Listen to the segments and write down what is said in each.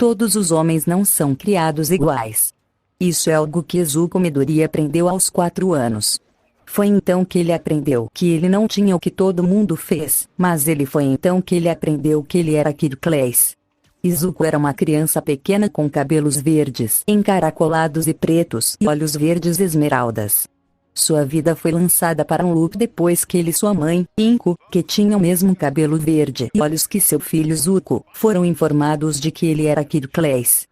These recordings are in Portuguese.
Todos os homens não são criados iguais. Isso é algo que Izuku Midoriya aprendeu aos 4 anos. Foi então que ele aprendeu que ele não tinha o que todo mundo fez, mas foi então que ele aprendeu que ele era Kid Class. Izuku era uma criança pequena com cabelos verdes, encaracolados e pretos e olhos verdes esmeraldas. Sua vida foi lançada para um loop depois que ele e sua mãe, Inko, que tinha o mesmo cabelo verde e olhos que seu filho Zuko, foram informados de que ele era Kid Class.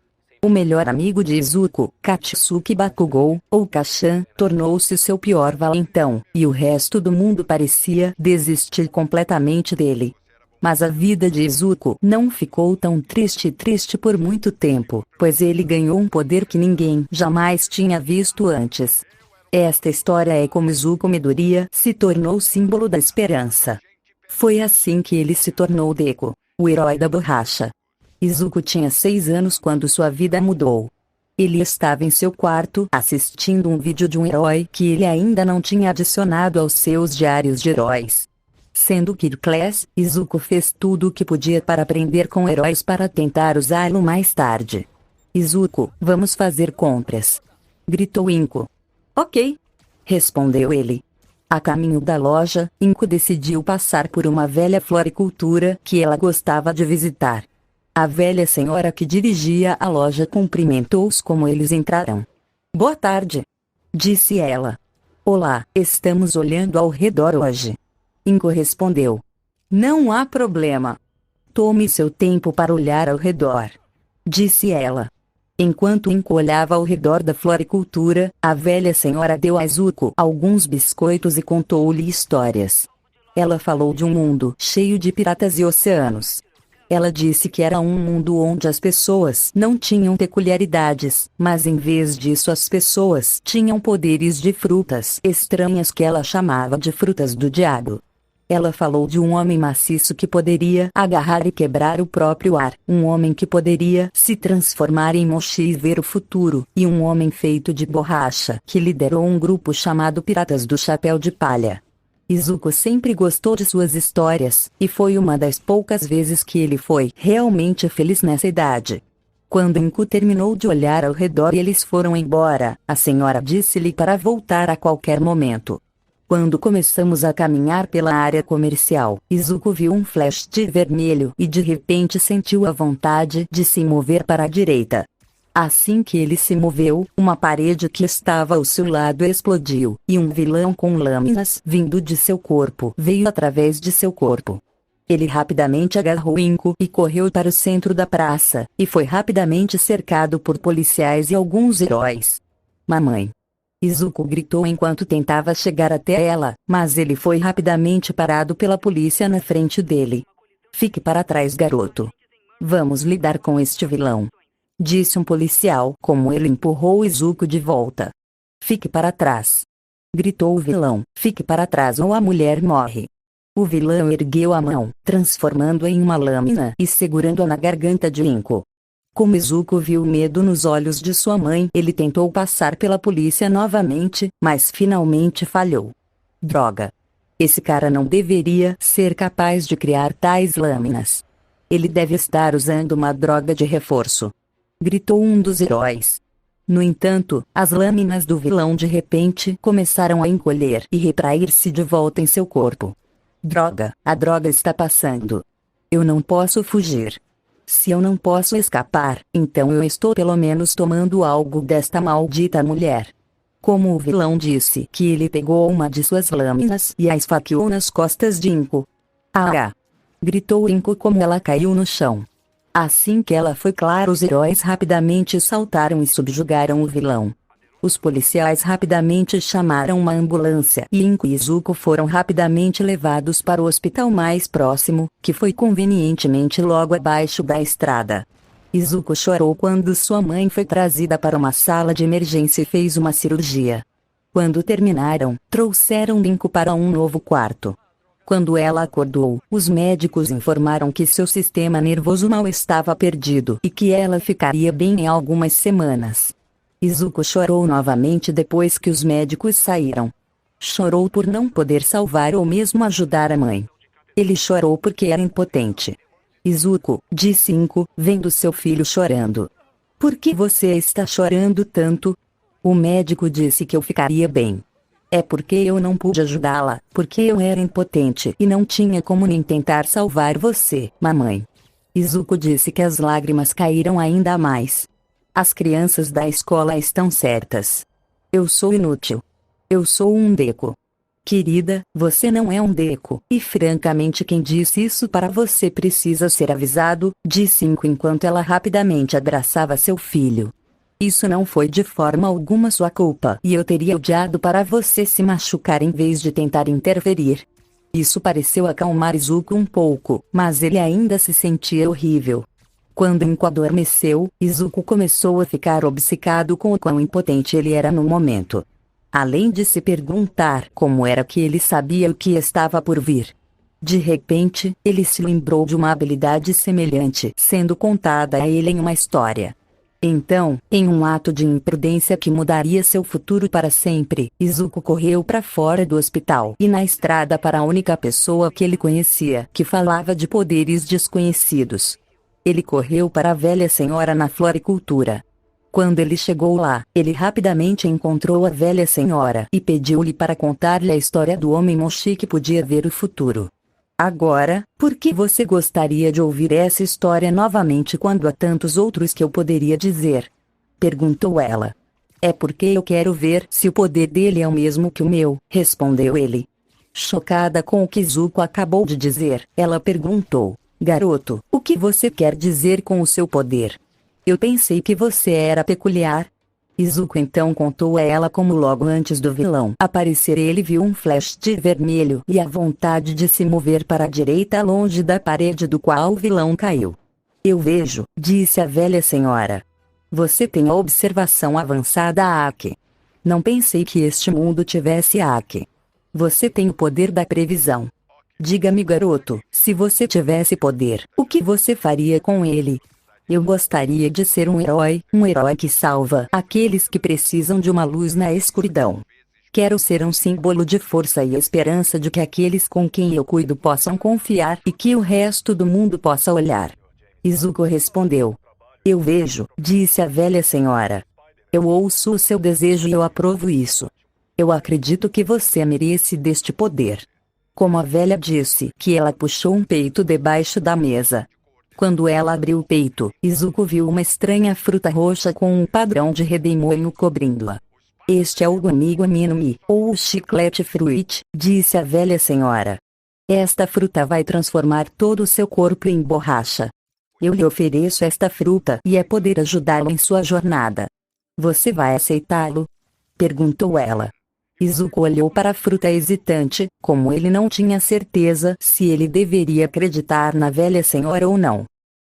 O melhor amigo de Izuku, Katsuki Bakugou, ou Kashan, tornou-se seu pior valentão, e o resto do mundo parecia desistir completamente dele. Mas a vida de Izuku não ficou tão triste por muito tempo, pois ele ganhou um poder que ninguém jamais tinha visto antes. Esta história é como Izuku Midoriya se tornou símbolo da esperança. Foi assim que ele se tornou Deku, o herói da borracha. Izuku tinha 6 anos quando sua vida mudou. Ele estava em seu quarto assistindo um vídeo de um herói que ele ainda não tinha adicionado aos seus diários de heróis. Sendo Kid Class, Izuku fez tudo o que podia para aprender com heróis para tentar usá-lo mais tarde. Izuku, vamos fazer compras, gritou Inko. Ok, respondeu ele. A caminho da loja, Inko decidiu passar por uma velha floricultura que ela gostava de visitar. A velha senhora que dirigia a loja cumprimentou-os como eles entraram. Boa tarde, disse ela. Olá, estamos olhando ao redor hoje. Inko respondeu. Não há problema. Tome seu tempo para olhar ao redor, disse ela. Enquanto Inko olhava ao redor da floricultura, a velha senhora deu a Izuku alguns biscoitos e contou-lhe histórias. Ela falou de um mundo cheio de piratas e oceanos. Ela disse que era um mundo onde as pessoas não tinham peculiaridades, mas em vez disso as pessoas tinham poderes de frutas estranhas que ela chamava de frutas do diabo. Ela falou de um homem maciço que poderia agarrar e quebrar o próprio ar, um homem que poderia se transformar em mochi e ver o futuro, e um homem feito de borracha que liderou um grupo chamado Piratas do Chapéu de Palha. Izuku sempre gostou de suas histórias, e foi uma das poucas vezes que ele foi realmente feliz nessa idade. Quando Inko terminou de olhar ao redor e eles foram embora, a senhora disse-lhe para voltar a qualquer momento. Quando começamos a caminhar pela área comercial, Izuku viu um flash de vermelho e de repente sentiu a vontade de se mover para a direita. Assim que ele se moveu, uma parede que estava ao seu lado explodiu, e um vilão com lâminas vindo de seu corpo veio através de seu corpo. Ele rapidamente agarrou Inko e correu para o centro da praça, e foi rapidamente cercado por policiais e alguns heróis. Mamãe! Izuku gritou enquanto tentava chegar até ela, mas ele foi rapidamente parado pela polícia na frente dele. Fique para trás, garoto. Vamos lidar com este vilão, disse um policial, como ele empurrou Izuku de volta. Fique para trás, gritou o vilão. Fique para trás ou a mulher morre. O vilão ergueu a mão, transformando-a em uma lâmina e segurando-a na garganta de Inko. Como Izuku viu medo nos olhos de sua mãe, ele tentou passar pela polícia novamente, mas finalmente falhou. Droga! Esse cara não deveria ser capaz de criar tais lâminas. Ele deve estar usando uma droga de reforço, gritou um dos heróis. No entanto, as lâminas do vilão de repente começaram a encolher e retrair-se de volta em seu corpo. Droga! A droga está passando. Eu não posso fugir. Se eu não posso escapar, então eu estou pelo menos tomando algo desta maldita mulher. Como o vilão disse que ele pegou uma de suas lâminas e a esfaqueou nas costas de Inko. Ah! Gritou Inko como ela caiu no chão. Assim que ela foi clara, os heróis rapidamente saltaram e subjugaram o vilão. Os policiais rapidamente chamaram uma ambulância e Inko e Izuku foram rapidamente levados para o hospital mais próximo, que foi convenientemente logo abaixo da estrada. Izuku chorou quando sua mãe foi trazida para uma sala de emergência e fez uma cirurgia. Quando terminaram, trouxeram Inko para um novo quarto. Quando ela acordou, os médicos informaram que seu sistema nervoso mal estava perdido e que ela ficaria bem em algumas semanas. Izuku chorou novamente depois que os médicos saíram. Chorou por não poder salvar ou mesmo ajudar a mãe. Ele chorou porque era impotente. Izuku, disse Inko, vendo seu filho chorando. Por que você está chorando tanto? O médico disse que eu ficaria bem. É porque eu não pude ajudá-la, porque eu era impotente e não tinha como nem tentar salvar você, mamãe. Izuku disse que as lágrimas caíram ainda mais. As crianças da escola estão certas. Eu sou inútil. Eu sou um Deku. Querida, você não é um Deku, e francamente quem disse isso para você precisa ser avisado, disse Inko enquanto ela rapidamente abraçava seu filho. Isso não foi de forma alguma sua culpa e eu teria odiado para você se machucar em vez de tentar interferir. Isso pareceu acalmar Izuku um pouco, mas ele ainda se sentia horrível. Quando Inko adormeceu, Izuku começou a ficar obcecado com o quão impotente ele era no momento. Além de se perguntar como era que ele sabia o que estava por vir. De repente, ele se lembrou de uma habilidade semelhante sendo contada a ele em uma história. Então, em um ato de imprudência que mudaria seu futuro para sempre, Izuku correu para fora do hospital e na estrada para a única pessoa que ele conhecia que falava de poderes desconhecidos. Ele correu para a velha senhora na floricultura. Quando ele chegou lá, ele rapidamente encontrou a velha senhora e pediu-lhe para contar-lhe a história do homem mochi que podia ver o futuro. Agora, por que você gostaria de ouvir essa história novamente quando há tantos outros que eu poderia dizer? Perguntou ela. É porque eu quero ver se o poder dele é o mesmo que o meu, respondeu ele. Chocada com o que Izuku acabou de dizer, ela perguntou: garoto, o que você quer dizer com o seu poder? Eu pensei que você era peculiar. Izuku então contou a ela como logo antes do vilão aparecer ele viu um flash de vermelho e a vontade de se mover para a direita longe da parede do qual o vilão caiu. Eu vejo, disse a velha senhora. Você tem a observação avançada, Aki. Não pensei que este mundo tivesse Aki. Você tem o poder da previsão. Diga-me, garoto, se você tivesse poder, o que você faria com ele? Eu gostaria de ser um herói que salva aqueles que precisam de uma luz na escuridão. Quero ser um símbolo de força e esperança de que aqueles com quem eu cuido possam confiar e que o resto do mundo possa olhar. Izuku respondeu. Eu vejo, disse a velha senhora. Eu ouço o seu desejo e eu aprovo isso. Eu acredito que você merece deste poder. Como a velha disse que ela puxou um peito debaixo da mesa. Quando ela abriu o peito, Izuku viu uma estranha fruta roxa com um padrão de redemoinho cobrindo-a. Este é o Gumigumi no Mi, ou o chiclete fruit, disse a velha senhora. Esta fruta vai transformar todo o seu corpo em borracha. Eu lhe ofereço esta fruta e é poder ajudá-lo em sua jornada. Você vai aceitá-lo? Perguntou ela. Izuku olhou para a fruta hesitante, como ele não tinha certeza se ele deveria acreditar na velha senhora ou não.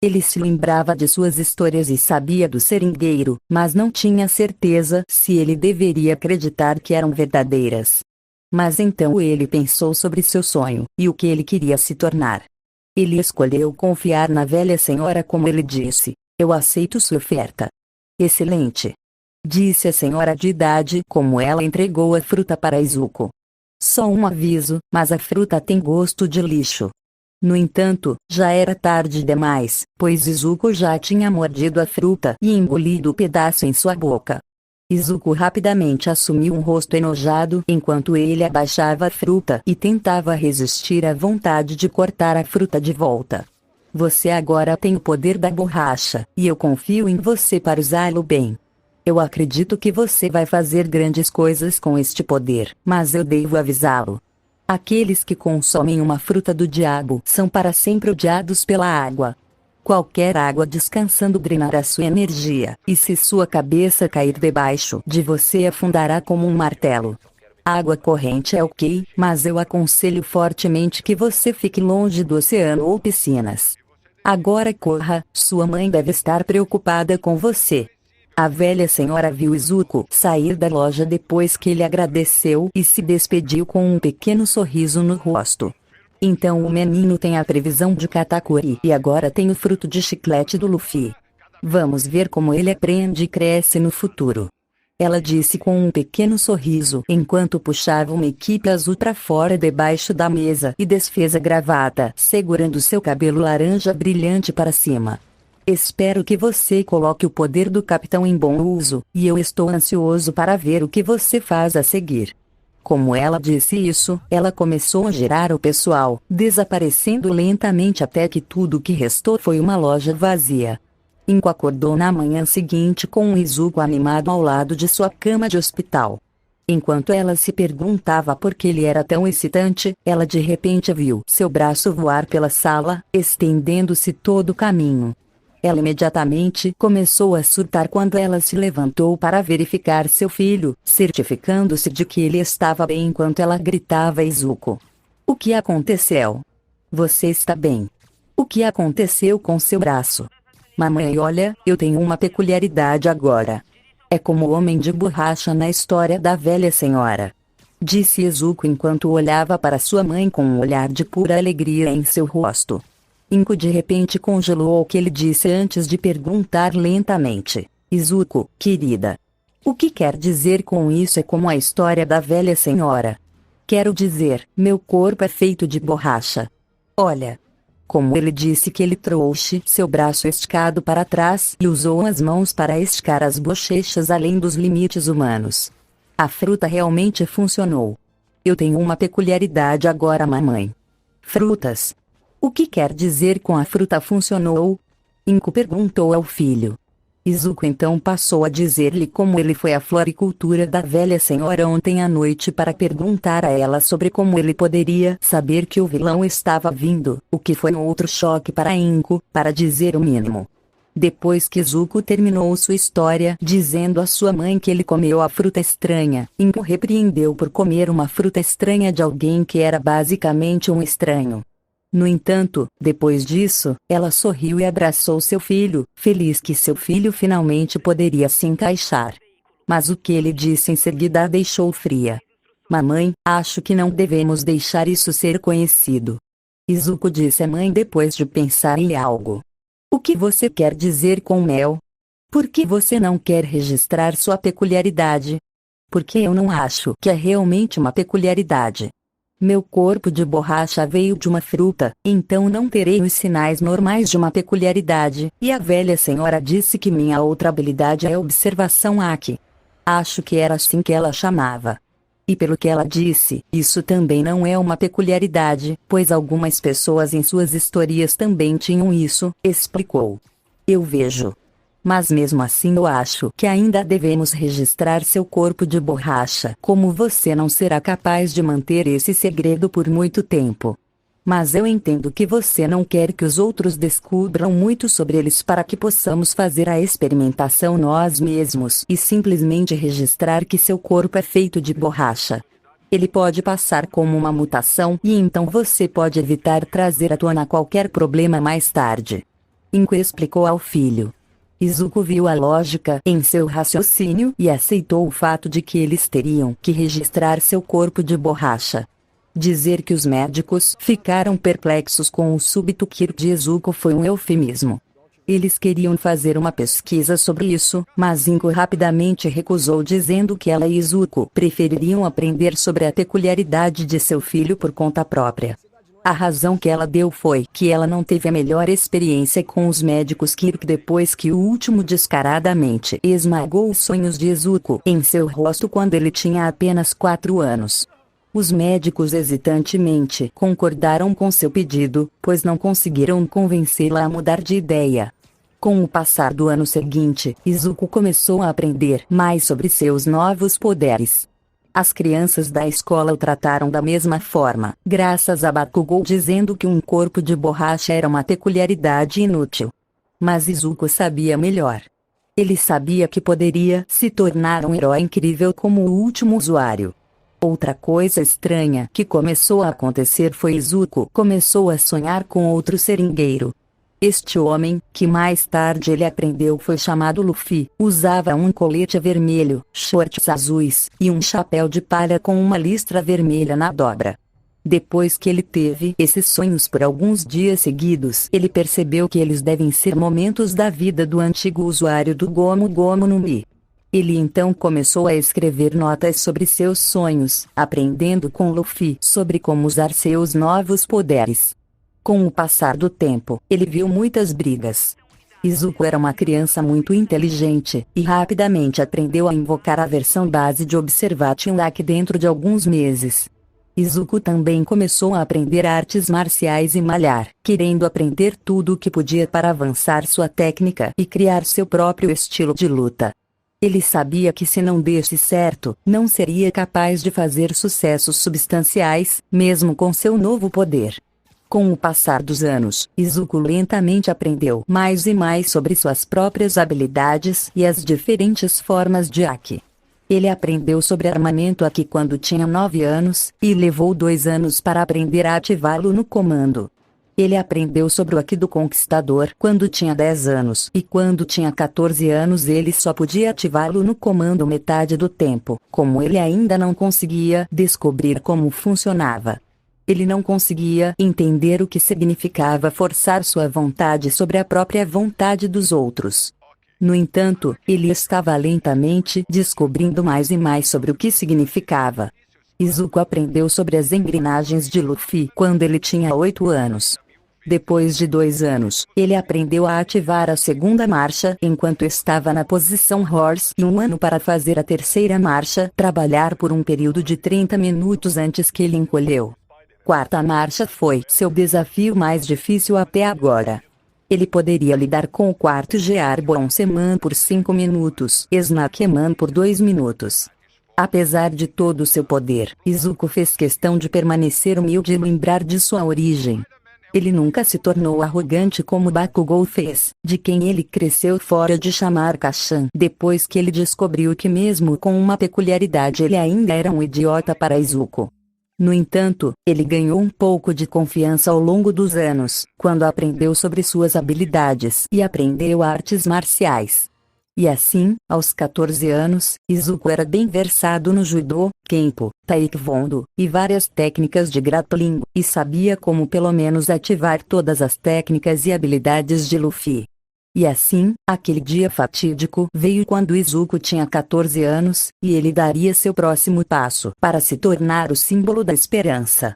Ele se lembrava de suas histórias e sabia do seringueiro, mas não tinha certeza se ele deveria acreditar que eram verdadeiras. Mas então ele pensou sobre seu sonho, e o que ele queria se tornar. Ele escolheu confiar na velha senhora como ele disse, eu aceito sua oferta. Excelente. Disse a senhora de idade como ela entregou a fruta para Izuku. Só um aviso, mas a fruta tem gosto de lixo. No entanto, já era tarde demais, pois Izuku já tinha mordido a fruta e engolido o pedaço em sua boca. Izuku rapidamente assumiu um rosto enojado enquanto ele abaixava a fruta e tentava resistir à vontade de cortar a fruta de volta. Você agora tem o poder da borracha, e eu confio em você para usá-lo bem. Eu acredito que você vai fazer grandes coisas com este poder, mas eu devo avisá-lo. Aqueles que consomem uma fruta do diabo são para sempre odiados pela água. Qualquer água descansando drenará sua energia, e se sua cabeça cair debaixo de você afundará como um martelo. Água corrente é ok, mas eu aconselho fortemente que você fique longe do oceano ou piscinas. Agora corra, sua mãe deve estar preocupada com você. A velha senhora viu Izuku sair da loja depois que ele agradeceu e se despediu com um pequeno sorriso no rosto. Então o menino tem a previsão de Katakuri e agora tem o fruto de chiclete do Luffy. Vamos ver como ele aprende e cresce no futuro. Ela disse com um pequeno sorriso enquanto puxava uma equipe azul para fora debaixo da mesa e desfez a gravata, segurando seu cabelo laranja brilhante para cima. Espero que você coloque o poder do capitão em bom uso, e eu estou ansioso para ver o que você faz a seguir. Como ela disse isso, ela começou a girar o pessoal, desaparecendo lentamente até que tudo o que restou foi uma loja vazia. Inko acordou na manhã seguinte com um Izuku animado ao lado de sua cama de hospital. Enquanto ela se perguntava por que ele era tão excitante, ela de repente viu seu braço voar pela sala, estendendo-se todo o caminho. Ela imediatamente começou a surtar quando ela se levantou para verificar seu filho, certificando-se de que ele estava bem enquanto ela gritava a Izuku. O que aconteceu? Você está bem? O que aconteceu com seu braço? Mamãe, olha, eu tenho uma peculiaridade agora. É como o homem de borracha na história da velha senhora. Disse Izuku enquanto olhava para sua mãe com um olhar de pura alegria em seu rosto. Inko de repente congelou o que ele disse antes de perguntar lentamente. Izuku, querida. O que quer dizer com isso é como a história da velha senhora? Quero dizer, meu corpo é feito de borracha. Olha. Como ele disse que ele trouxe seu braço esticado para trás e usou as mãos para esticar as bochechas além dos limites humanos. A fruta realmente funcionou. Eu tenho uma peculiaridade agora, mamãe. Frutas. O que quer dizer com a fruta funcionou? Inko perguntou ao filho. Izuku então passou a dizer-lhe como ele foi à floricultura da velha senhora ontem à noite para perguntar a ela sobre como ele poderia saber que o vilão estava vindo, o que foi um outro choque para Inko, para dizer o mínimo. Depois que Izuku terminou sua história dizendo à sua mãe que ele comeu a fruta estranha, Inko repreendeu por comer uma fruta estranha de alguém que era basicamente um estranho. No entanto, depois disso, ela sorriu e abraçou seu filho, feliz que seu filho finalmente poderia se encaixar. Mas o que ele disse em seguida a deixou fria. Mamãe, acho que não devemos deixar isso ser conhecido. Izuku disse à mãe depois de pensar em algo. O que você quer dizer com mel? Por que você não quer registrar sua peculiaridade? Porque eu não acho que é realmente uma peculiaridade. Meu corpo de borracha veio de uma fruta, então não terei os sinais normais de uma peculiaridade, e a velha senhora disse que minha outra habilidade é observação Aki. Acho que era assim que ela chamava. E pelo que ela disse, isso também não é uma peculiaridade, pois algumas pessoas em suas histórias também tinham isso, explicou. Eu vejo. Mas mesmo assim eu acho que ainda devemos registrar seu corpo de borracha, como você não será capaz de manter esse segredo por muito tempo. Mas eu entendo que você não quer que os outros descubram muito sobre eles para que possamos fazer a experimentação nós mesmos e simplesmente registrar que seu corpo é feito de borracha. Ele pode passar como uma mutação e então você pode evitar trazer à tona qualquer problema mais tarde. Inko explicou ao filho. Izuku viu a lógica em seu raciocínio e aceitou o fato de que eles teriam que registrar seu corpo de borracha. Dizer que os médicos ficaram perplexos com o súbito Kiro de Izuku foi um eufemismo. Eles queriam fazer uma pesquisa sobre isso, mas Inko rapidamente recusou dizendo que ela e Izuku prefeririam aprender sobre a peculiaridade de seu filho por conta própria. A razão que ela deu foi que ela não teve a melhor experiência com os médicos Kirk depois que o último descaradamente esmagou os sonhos de Izuku em seu rosto quando ele tinha apenas 4 anos. Os médicos hesitantemente concordaram com seu pedido, pois não conseguiram convencê-la a mudar de ideia. Com o passar do ano seguinte, Izuku começou a aprender mais sobre seus novos poderes. As crianças da escola o trataram da mesma forma, graças a Bakugou dizendo que um corpo de borracha era uma peculiaridade inútil. Mas Izuku sabia melhor. Ele sabia que poderia se tornar um herói incrível como o último usuário. Outra coisa estranha que começou a acontecer foi Izuku começou a sonhar com outro seringueiro. Este homem, que mais tarde ele aprendeu foi chamado Luffy, usava um colete vermelho, shorts azuis, e um chapéu de palha com uma listra vermelha na dobra. Depois que ele teve esses sonhos por alguns dias seguidos, ele percebeu que eles devem ser momentos da vida do antigo usuário do Gomu Gomu no Mi. Ele então começou a escrever notas sobre seus sonhos, aprendendo com Luffy sobre como usar seus novos poderes. Com o passar do tempo, ele viu muitas brigas. Izuku era uma criança muito inteligente, e rapidamente aprendeu a invocar a versão base de Observation Lack dentro de alguns meses. Izuku também começou a aprender artes marciais e malhar, querendo aprender tudo o que podia para avançar sua técnica e criar seu próprio estilo de luta. Ele sabia que se não desse certo, não seria capaz de fazer sucessos substanciais, mesmo com seu novo poder. Com o passar dos anos, Izuku lentamente aprendeu mais e mais sobre suas próprias habilidades e as diferentes formas de Haki. Ele aprendeu sobre armamento Haki quando tinha 9 anos, e levou 2 anos para aprender a ativá-lo no comando. Ele aprendeu sobre o Haki do Conquistador quando tinha 10 anos, e quando tinha 14 anos ele só podia ativá-lo no comando metade do tempo, como ele ainda não conseguia descobrir como funcionava. Ele não conseguia entender o que significava forçar sua vontade sobre a própria vontade dos outros. No entanto, ele estava lentamente descobrindo mais e mais sobre o que significava. Izuku aprendeu sobre as engrenagens de Luffy quando ele tinha 8 anos. Depois de 2 anos, ele aprendeu a ativar a segunda marcha enquanto estava na posição Horse e 1 ano para fazer a terceira marcha, trabalhar por um período de 30 minutos antes que ele encolheu. Quarta marcha foi seu desafio mais difícil até agora. Ele poderia lidar com o quarto Gear Bonseman por 5 minutos, Snakeman por 2 minutos. Apesar de todo o seu poder, Izuku fez questão de permanecer humilde e lembrar de sua origem. Ele nunca se tornou arrogante como Bakugou fez, de quem ele cresceu fora de chamar Kashan, depois que ele descobriu que mesmo com uma peculiaridade ele ainda era um idiota para Izuku. No entanto, ele ganhou um pouco de confiança ao longo dos anos, quando aprendeu sobre suas habilidades e aprendeu artes marciais. E assim, aos 14 anos, Izuku era bem versado no judô, kenpo, taekwondo, e várias técnicas de grappling, e sabia como pelo menos ativar todas as técnicas e habilidades de Luffy. E assim, aquele dia fatídico veio quando Izuku tinha 14 anos, e ele daria seu próximo passo para se tornar o símbolo da esperança.